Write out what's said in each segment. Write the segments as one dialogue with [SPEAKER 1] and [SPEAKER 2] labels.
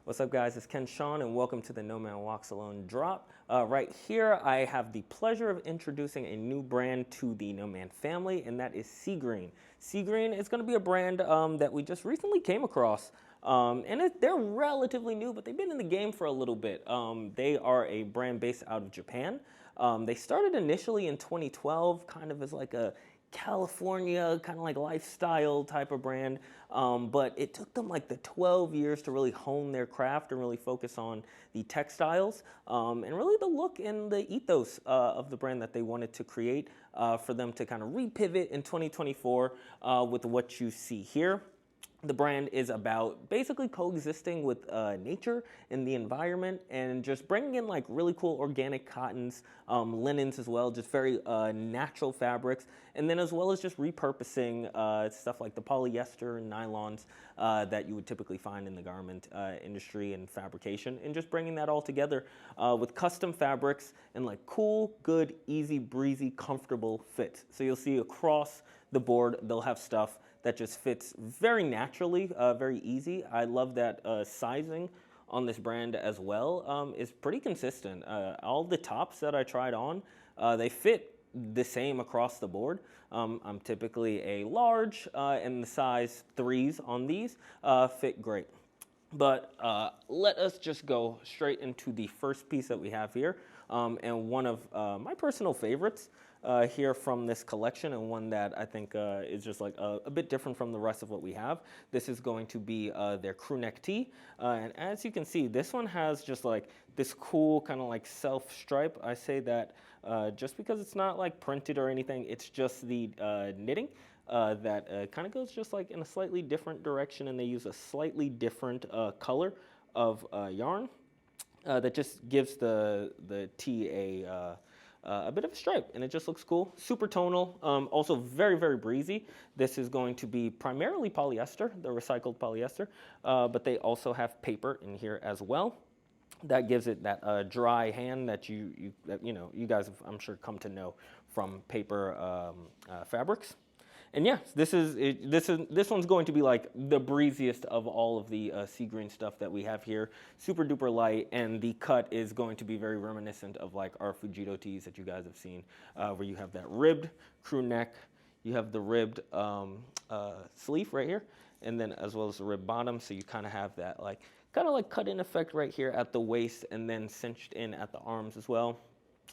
[SPEAKER 1] What's up, guys? It's Ken Sean, and welcome to the No Man Walks Alone drop. Right here, I have the pleasure of introducing a new brand to the No Man family, and that is Seagreen. Seagreen is going to be a brand that we just recently came across. They're relatively new, but they've been in the game for a little bit. They are a brand based out of Japan. They started initially in 2012, kind of as like a California kind of like lifestyle type of brand, but it took them like the 12 years to really hone their craft and really focus on the textiles and really the look and the ethos of the brand that they wanted to create for them to kind of repivot in 2024 with what you see here. The brand is about basically coexisting with nature and the environment and just bringing in like really cool organic cottons, linens as well, just very natural fabrics. And then as well as just repurposing stuff like the polyester and nylons that you would typically find in the garment industry and fabrication, and just bringing that all together with custom fabrics and like cool, good, easy, breezy, comfortable fits. So you'll see across the board, they'll have stuff that just fits very naturally, very easy. I love that sizing on this brand as well is pretty consistent. All the tops that I tried on, they fit the same across the board. I'm typically a large, and the size 3s on these fit great. But let us just go straight into the first piece that we have here, and one of my personal favorites here from this collection, and one that I think is just like a bit different from the rest of what we have. This is going to be their crew neck tee, and as you can see, this one has just like this cool kind of like self stripe. I say that just because it's not like printed or anything, it's just the knitting. That kind of goes just like in a slightly different direction, and they use a slightly different color of yarn that just gives the tee a bit of a stripe, and it just looks cool. Super tonal, also very, very breezy. This is going to be primarily polyester, the recycled polyester, but they also have paper in here as well. That gives it that dry hand that you guys have, I'm sure, come to know from paper fabrics. And yeah, this one's going to be like the breeziest of all of the Seagreen stuff that we have here. Super duper light, and the cut is going to be very reminiscent of like our Fujito tees that you guys have seen, where you have that ribbed crew neck, you have the ribbed sleeve right here, and then as well as the ribbed bottom, so you kind of have that like cut-in effect right here at the waist, and then cinched in at the arms as well.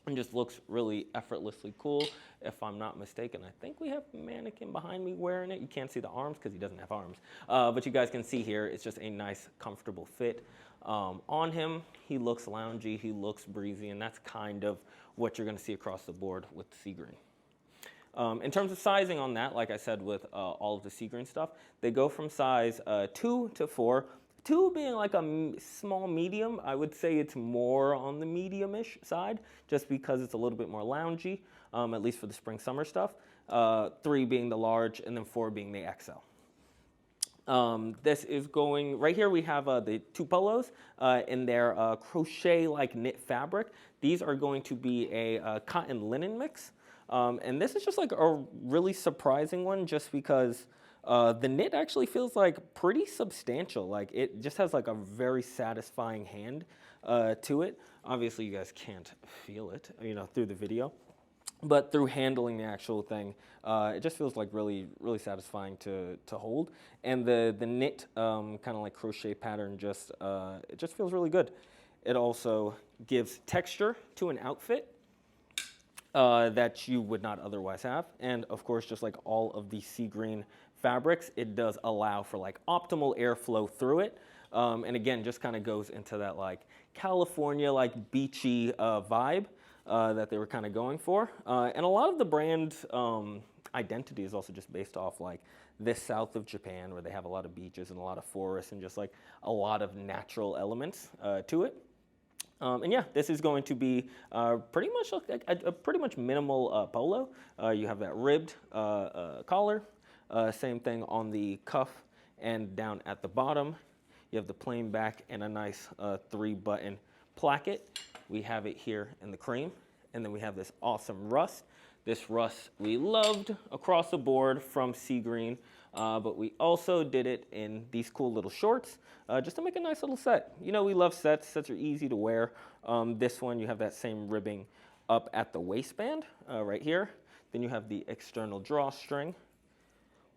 [SPEAKER 1] And just looks really effortlessly cool, if I'm not mistaken. I think we have a mannequin behind me wearing it. You can't see the arms because he doesn't have arms. But you guys can see here, it's just a nice, comfortable fit on him. He looks loungy, he looks breezy, and that's kind of what you're going to see across the board with Seagreen. In terms of sizing on that, like I said with all of the Seagreen stuff, they go from size 2 to 4. 2 being like a small medium. I would say it's more on the medium-ish side, just because it's a little bit more loungy, at least for the spring-summer stuff. 3 being the large, and then 4 being the XL. This is going, right here we have the 2 polos in their crochet-like knit fabric. These are going to be a cotton linen mix. And this is just like a really surprising one, just because the knit actually feels like pretty substantial. Like it just has like a very satisfying hand to it. Obviously you guys can't feel it, through the video, but through handling the actual thing, it just feels like really, really satisfying to hold. And the knit kind of like crochet pattern just, it just feels really good. It also gives texture to an outfit that you would not otherwise have. And of course, just like all of the Seagreen fabrics, it does allow for like optimal airflow through it. And again, just kind of goes into that like California, like beachy vibe that they were kind of going for. And a lot of the brand identity is also just based off like this south of Japan, where they have a lot of beaches and a lot of forests and just like a lot of natural elements to it. And yeah, this is going to be pretty much a pretty much minimal polo. You have that ribbed collar. Same thing on the cuff and down at the bottom. You have the plain back and a nice 3-button placket. We have it here in the cream. And then we have this awesome rust. This rust we loved across the board from Seagreen. but we also did it in these cool little shorts, just to make a nice little set. You know, we love sets. Sets are easy to wear. This one, you have that same ribbing up at the waistband right here. Then you have the external drawstring,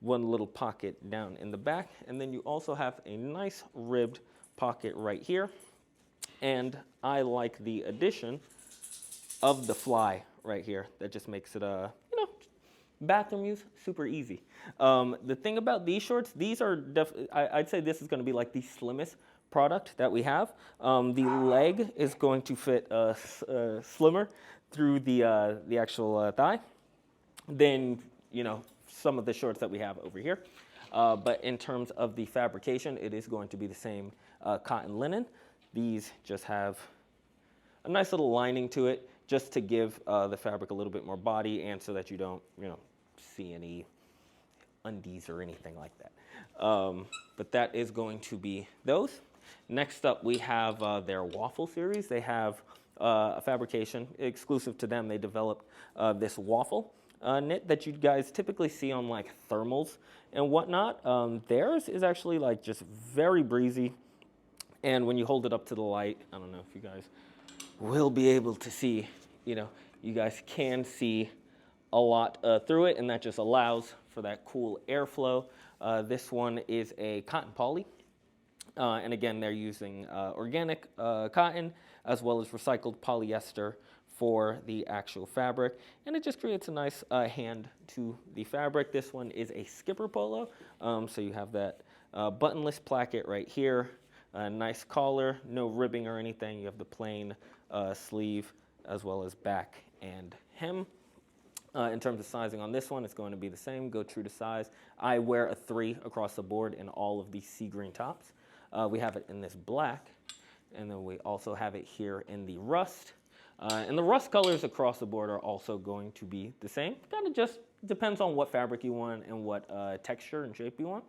[SPEAKER 1] one little pocket down in the back, and then you also have a nice ribbed pocket right here. And I like the addition of the fly right here. That just makes it, you know, bathroom use, super easy. The thing about these shorts, these are I'd say this is going to be like the slimmest product that we have. The leg is going to fit slimmer through the actual thigh than, you know, some of the shorts that we have over here. But in terms of the fabrication, it is going to be the same cotton linen. These just have a nice little lining to it, just to give the fabric a little bit more body, and so that you don't, you know, see any undies or anything like that. But that is going to be those. Next up, we have their Waffle series. They have a fabrication exclusive to them. They developed this Waffle knit that you guys typically see on like thermals and whatnot. Theirs is actually like just very breezy, and when you hold it up to the light, I don't know if you guys will be able to see, you know, you guys can see a lot through it, and that just allows for that cool airflow. This one is a cotton poly, and again, they're using organic cotton as well as recycled polyester for the actual fabric, and it just creates a nice hand to the fabric. This one is a skipper polo, so you have that buttonless placket right here, a nice collar, no ribbing or anything. You have the plain sleeve as well as back and hem. In terms of sizing on this one, it's going to be the same, go true to size. I wear a 3 across the board in all of these Seagreen tops. We have it in this black, and then we also have it here in the rust. And the rust colors across the board are also going to be the same. Kind of just depends on what fabric you want and what texture and shape you want.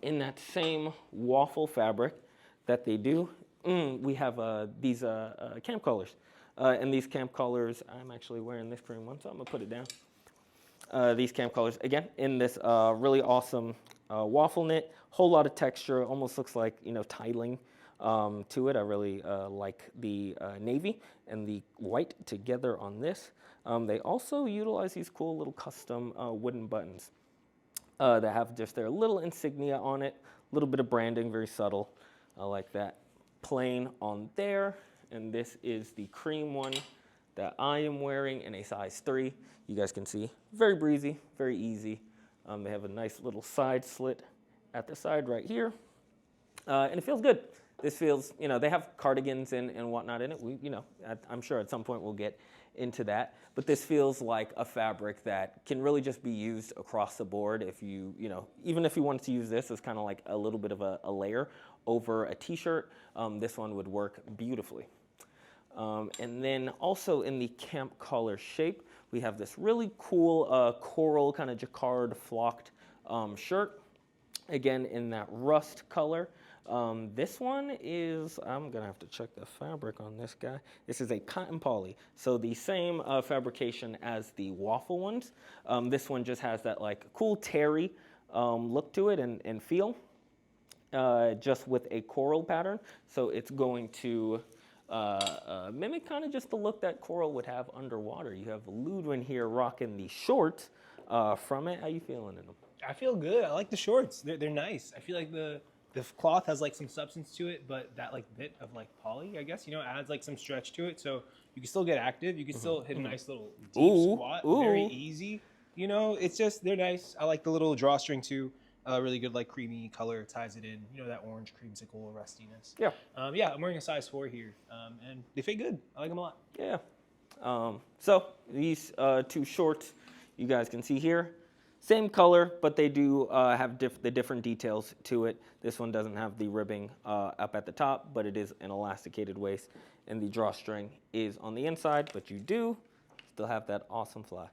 [SPEAKER 1] In that same waffle fabric that they do, we have these camp colors. And these camp colors, I'm actually wearing this cream one, so I'm gonna put it down. These camp colors, again, in this really awesome waffle knit, whole lot of texture, almost looks like, you know, tiling to it. I really like the navy and the white together on this. They also utilize these cool little custom wooden buttons that have just their little insignia on it, a little bit of branding, very subtle. I like that. Plain on there, and this is the cream one that I am wearing in a size 3. You guys can see, very breezy, very easy. They have a nice little side slit at the side right here, and it feels good. This feels, you know, they have cardigans and whatnot in it. You know, I'm sure at some point we'll get into that, but this feels like a fabric that can really just be used across the board. If you know, even if you wanted to use this as kind of like a little bit of a layer over a t-shirt, this one would work beautifully. And then also in the camp collar shape, we have this really cool coral kind of jacquard flocked shirt, again in that rust color. This one is, I'm gonna have to check the fabric on this guy. This is a cotton poly, so the same fabrication as the waffle ones. This one just has that like cool terry look to it and feel, just with a coral pattern. So it's going to mimic kind of just the look that coral would have underwater. You have Ludwin here rocking the shorts from it. How you feeling in them?
[SPEAKER 2] I feel good. I like the shorts. They're nice. I feel like the cloth has like some substance to it, but that like bit of like poly, I guess, you know, adds like some stretch to it. So you can still get active. You can still hit a nice little deep squat. Very easy. You know, it's just, they're nice. I like the little drawstring too. Really good like creamy color, ties it in. You know, that orange creamsicle rustiness.
[SPEAKER 1] Yeah.
[SPEAKER 2] Yeah, I'm wearing a size 4 here, and they fit good. I like them a lot.
[SPEAKER 1] Yeah. So these 2 shorts, you guys can see here, same color, but they do have the different details to it. This one doesn't have the ribbing up at the top, but it is an elasticated waist, and the drawstring is on the inside, but you do still have that awesome fly.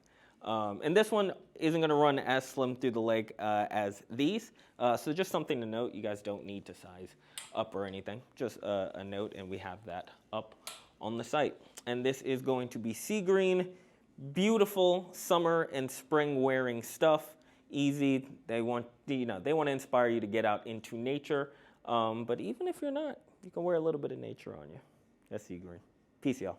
[SPEAKER 1] And this one isn't going to run as slim through the leg as these, so just something to note. You guys don't need to size up or anything, just a note, and we have that up on the site. And this is going to be Seagreen, beautiful summer and spring wearing stuff. easy. They want they want to inspire you to get out into nature. But even if you're not, you can wear a little bit of nature on you. That's Seagreen. Peace, y'all.